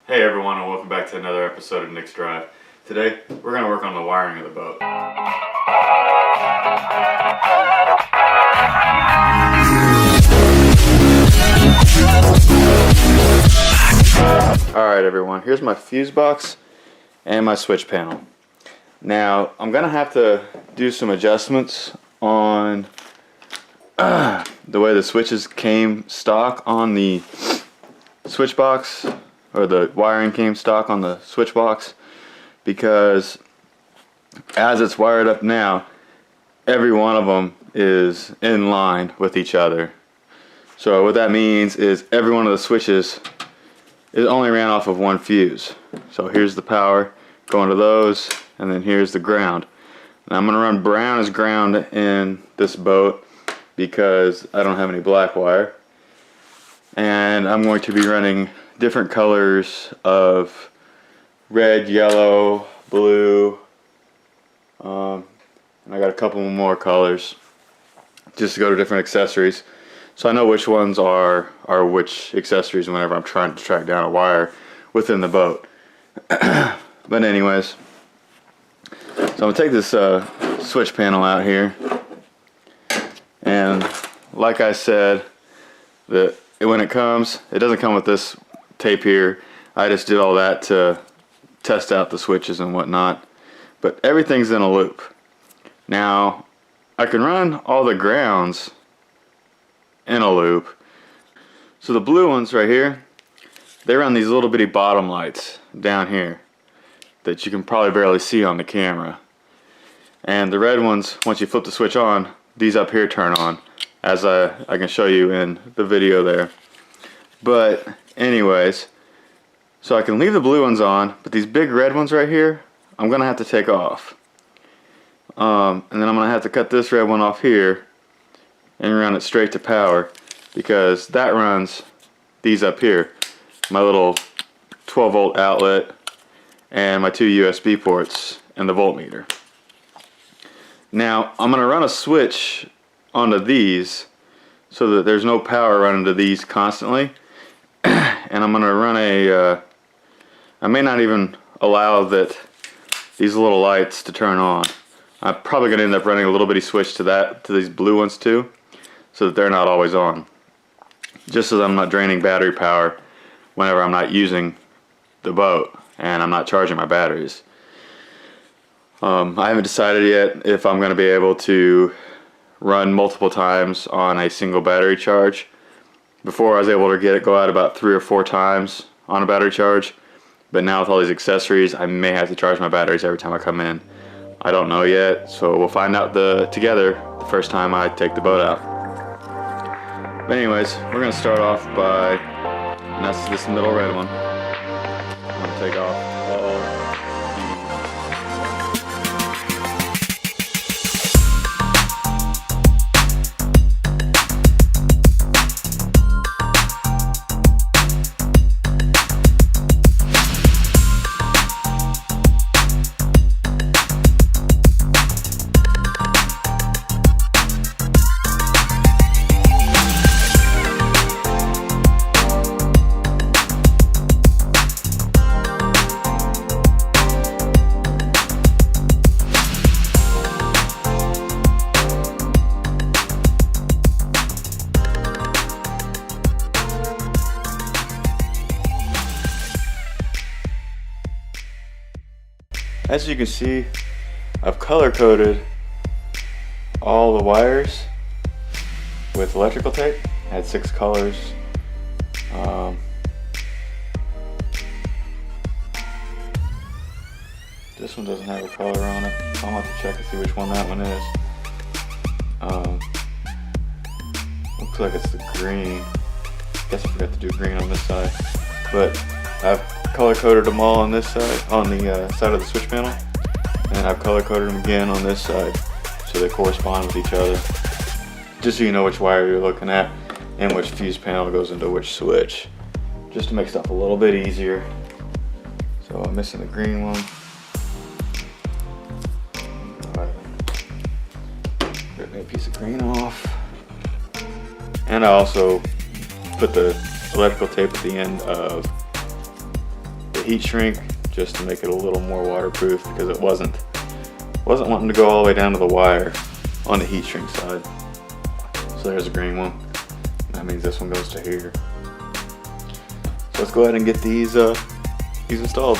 Hey everyone, and welcome back to another episode of Nick's Drive. Today, we're going to work on the wiring of the boat. Alright everyone, here's my fuse box and my switch panel. Now, I'm going to have to do some adjustments on the way the switches came stock on the switch box, or the wiring came stock on the switch box, because as it's wired up now, every one of them is in line with each other. So what that means is every one of the switches is only ran off of one fuse. So here's the power going to those, and then here's the ground. And I'm going to run brown as ground in this boat because I don't have any black wire. And I'm going to be running different colors of red, yellow, blue, and I got a couple more colors just to go to different accessories, so I know which ones are which accessories whenever I'm trying to track down a wire within the boat. But anyways, so I'm gonna take this switch panel out here, and like I said, when it comes, it doesn't come with this tape here. I just did all that to test out the switches and whatnot, but everything's in a loop. Now I can run all the grounds in a loop. So the blue ones right here, they run these little bitty bottom lights down here that you can probably barely see on the camera, and the red ones, once you flip the switch on, these up here turn on, as I can show you in the video there. But anyways, so I can leave the blue ones on, but these big red ones right here, I'm gonna have to take off. And then I'm gonna have to cut this red one off here and run it straight to power, because that runs these up here, my little 12 volt outlet and my 2 USB ports and the voltmeter. Now I'm gonna run a switch onto these so that there's no power running to these constantly. And I'm gonna run I may not even allow that these little lights to turn on. I'm probably gonna end up running a little bitty switch to these blue ones too, so that they're not always on, just so that I'm not draining battery power whenever I'm not using the boat and I'm not charging my batteries. I haven't decided yet if I'm gonna be able to run multiple times on a single battery charge. Before, I was able to get it go out about 3 or 4 times on a battery charge, but now with all these accessories, I may have to charge my batteries every time I come in. I don't know yet, so we'll find out together the first time I take the boat out. But anyways, we're gonna start off by, and that's this middle red one. I'm gonna take off all these. As you can see, I've color coded all the wires with electrical tape. I had 6 colors. This one doesn't have a color on it. I'll have to check and see which one that one is. Looks like it's the green. Guess I forgot to do green on this side, but I've color coded them all on this side, on the side of the switch panel, and I've color coded them again on this side so they correspond with each other, just so you know which wire you're looking at and which fuse panel goes into which switch, just to make stuff a little bit easier. So I'm missing the green one. Rip a piece of green off, and I also put the electrical tape at the end of heat shrink just to make it a little more waterproof, because it wasn't wanting to go all the way down to the wire on the heat shrink side. So there's a green one. That means this one goes to here. So let's go ahead and get these installed.